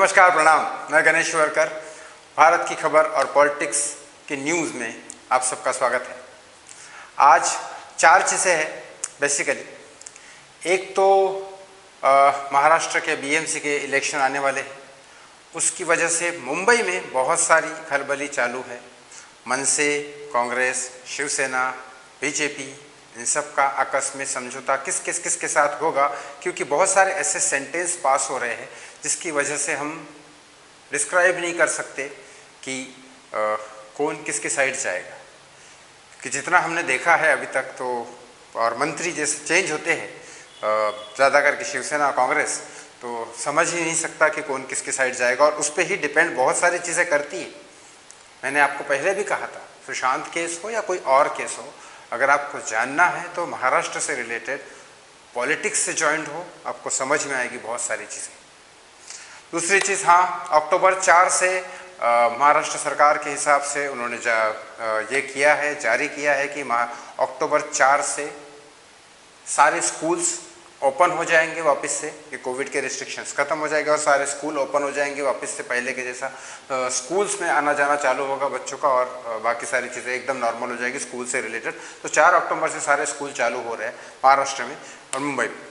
नमस्कार, प्रणाम। मैं गणेश वर्कर। भारत की खबर और पॉलिटिक्स की न्यूज़ में आप सबका स्वागत है। आज 4 चीज़ें हैं बेसिकली। एक तो महाराष्ट्र के बीएमसी के इलेक्शन आने वाले हैं, उसकी वजह से मुंबई में बहुत सारी खलबली चालू है। मनसे, कांग्रेस, शिवसेना, बीजेपी, इन सब का आपस में समझौता किस के साथ होगा, क्योंकि बहुत सारे ऐसे सेंटेंस पास हो रहे हैं जिसकी वजह से हम डिस्क्राइब नहीं कर सकते कि कौन किसके साइड जाएगा। कि जितना हमने देखा है अभी तक तो, और मंत्री जैसे चेंज होते हैं ज़्यादा करके शिवसेना और कांग्रेस, तो समझ ही नहीं सकता कि कौन किसके साइड जाएगा, और उस पर ही डिपेंड बहुत सारी चीज़ें करती है। मैंने आपको पहले भी कहा था, सुशांत केस हो या कोई और केस हो, अगर आपको जानना है तो महाराष्ट्र से रिलेटेड पॉलिटिक्स से जॉइंट हो, आपको समझ में आएगी बहुत सारी चीज़ें। दूसरी चीज़, हाँ, अक्टूबर 4 से महाराष्ट्र सरकार के हिसाब से उन्होंने ये किया है, जारी किया है कि अक्टूबर 4 से सारे स्कूल्स ओपन हो जाएंगे वापस से, कि कोविड के रिस्ट्रिक्शंस खत्म हो जाएंगे और सारे स्कूल ओपन हो जाएंगे वापस से, पहले के जैसा स्कूल्स में आना जाना चालू होगा बच्चों का, और बाकी सारी चीज़ें एकदम नॉर्मल हो जाएगी स्कूल से रिलेटेड। तो 4 अक्टूबर से सारे स्कूल चालू हो रहे हैं महाराष्ट्र में और मुंबई में।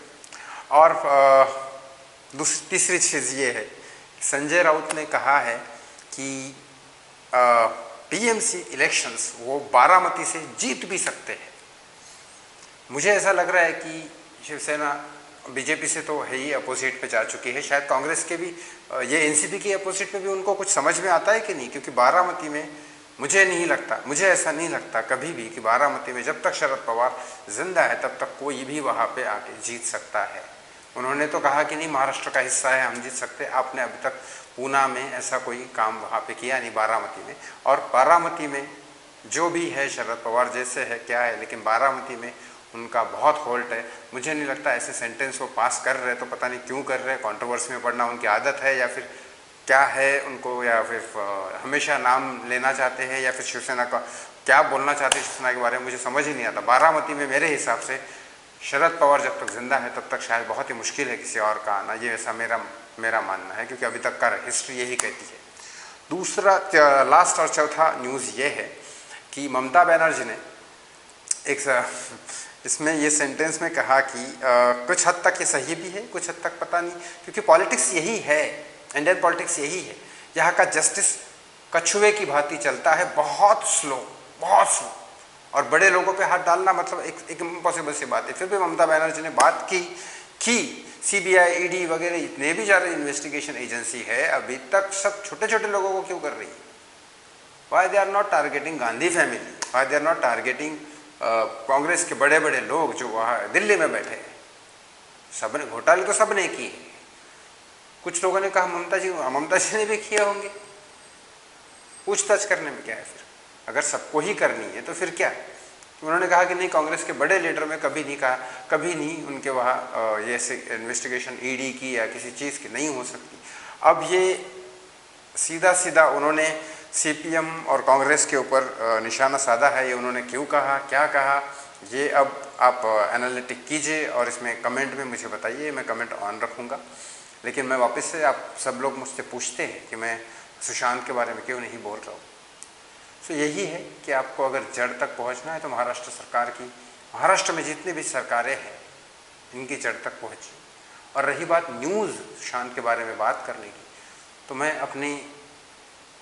और तीसरी चीज़ ये है, संजय राउत ने कहा है कि टीएमसी इलेक्शंस वो बारामती से जीत भी सकते हैं। मुझे ऐसा लग रहा है कि शिवसेना बीजेपी से तो है ही अपोजिट पे जा चुकी है, शायद कांग्रेस के भी ये एनसीपी के अपोजिट पे भी उनको कुछ समझ में आता है कि नहीं, क्योंकि बारामती में मुझे ऐसा नहीं लगता कभी भी कि बारामती में जब तक शरद पवार जिंदा है तब तक कोई भी वहाँ पे आके जीत सकता है। उन्होंने तो कहा कि नहीं, महाराष्ट्र का हिस्सा है, हम जीत सकते हैं। आपने अभी तक पूना में ऐसा कोई काम वहाँ पे किया नहीं, बारामती में। और बारामती में जो भी है, शरद पवार जैसे है क्या है, लेकिन बारामती में उनका बहुत होल्ट है। मुझे नहीं लगता ऐसे सेंटेंस वो पास कर रहे हैं, तो पता नहीं क्यों कर रहे हैं, कंट्रोवर्सी में पड़ना उनकी आदत है या फिर क्या है उनको, या फिर हमेशा नाम लेना चाहते हैं, या फिर शिवसेना का क्या बोलना चाहते हैं शिवसेना के बारे में, मुझे समझ ही नहीं आता। बारामती में मेरे हिसाब से शरद पवार जब तक जिंदा है तब तक शायद बहुत ही मुश्किल है किसी और का आना, ये ऐसा मेरा मानना है, क्योंकि अभी तक का हिस्ट्री यही कहती है। दूसरा, लास्ट और चौथा न्यूज़ ये है कि ममता बनर्जी ने इसमें ये सेंटेंस में कहा कि कुछ हद तक ये सही भी है, कुछ हद तक पता नहीं, क्योंकि पॉलिटिक्स यही है, इंडियन पॉलिटिक्स यही है, यहाँ का जस्टिस कछुए की भांति चलता है, बहुत स्लो, और बड़े लोगों पे हाथ डालना मतलब एक इम्पॉसिबल सी बात है। फिर भी ममता बनर्जी ने बात की सीबीआई, ईडी वगैरह इतने भी ज़्यादा इन्वेस्टिगेशन एजेंसी है, अभी तक सब छोटे छोटे लोगों को क्यों कर रही है? Why they are not targeting Gandhi family, why they are not targeting Congress के बड़े बड़े लोग जो वहाँ दिल्ली में बैठे हैं? सबने घोटाले तो सबने किए। कुछ लोगों ने कहा ममता जी ने भी किए होंगे। पूछताछ करने में क्या है फिर? अगर सबको ही करनी है तो फिर क्या? उन्होंने कहा कि नहीं, कांग्रेस के बड़े लीडर में कभी नहीं उनके वहाँ ये इन्वेस्टिगेशन ईडी की या किसी चीज़ की नहीं हो सकती। अब ये सीधा उन्होंने सीपीएम और कांग्रेस के ऊपर निशाना साधा है। ये उन्होंने क्यों कहा, क्या कहा, ये अब आप एनालिटिक कीजिए और इसमें कमेंट में मुझे बताइए, मैं कमेंट ऑन रखूँगा। लेकिन मैं वापस से, आप सब लोग मुझसे पूछते हैं कि मैं सुशांत के बारे में क्यों नहीं बोल रहा हूँ। तो यही है कि आपको अगर जड़ तक पहुंचना है तो महाराष्ट्र सरकार की, महाराष्ट्र में जितनी भी सरकारें हैं इनकी जड़ तक पहुंचिए। और रही बात न्यूज़ सुशांत के बारे में बात करने की, तो मैं अपनी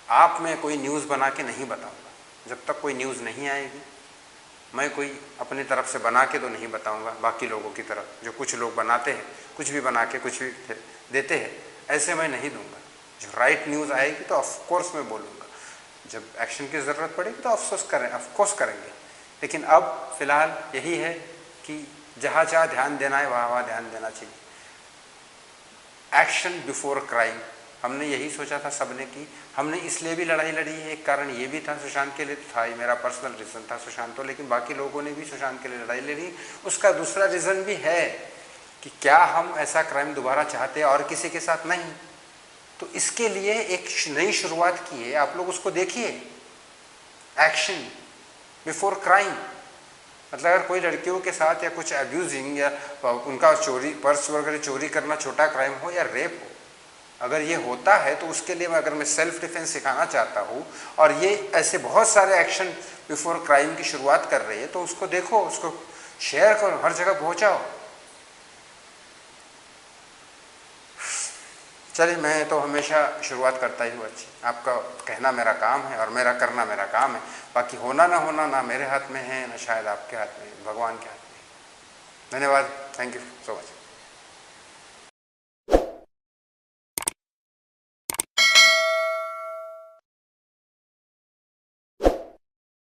आप में कोई न्यूज़ बना के नहीं बताऊंगा। जब तक कोई न्यूज़ नहीं आएगी मैं कोई अपनी तरफ से बना के तो नहीं बताऊंगा, बाकी लोगों की तरफ जो कुछ लोग बनाते हैं, कुछ भी बना के कुछ भी देते हैं, ऐसे मैं नहीं दूंगा। जो राइट न्यूज़ आएगी तो ऑफकोर्स मैं बोलूँगा, जब एक्शन की ज़रूरत पड़ेगी तो ऑफकोर्स करेंगे। लेकिन अब फिलहाल यही है कि जहाँ ध्यान देना है वहाँ ध्यान देना चाहिए। एक्शन बिफोर क्राइम, हमने यही सोचा था सबने की, हमने इसलिए भी लड़ाई लड़ी है। एक कारण ये भी था, सुशांत के लिए था, ये मेरा पर्सनल रीज़न था सुशांत तो, लेकिन बाकी लोगों ने भी सुशांत के लिए लड़ाई लड़ी। उसका दूसरा रीज़न भी है कि क्या हम ऐसा क्राइम दोबारा चाहते हैं और किसी के साथ नहीं। तो इसके लिए एक नई शुरुआत की है, आप लोग उसको देखिए। एक्शन बिफोर क्राइम मतलब अगर कोई लड़कियों के साथ या कुछ अब्यूजिंग या उनका चोरी, पर्स वगैरह चोरी करना छोटा क्राइम हो या रेप हो, अगर ये होता है तो उसके लिए अगर मैं सेल्फ डिफेंस सिखाना चाहता हूँ और ये ऐसे बहुत सारे एक्शन बिफोर क्राइम की शुरुआत कर रही है, तो उसको देखो, उसको शेयर करो, हर जगह पहुँचाओ। चलिए, मैं तो हमेशा शुरुआत करता ही हूँ अच्छी। आपका कहना मेरा काम है और मेरा करना मेरा काम है। बाकी होना ना होना ना मेरे हाथ में है, ना शायद आपके हाथ में, भगवान के हाथ में। धन्यवाद। Thank you so much.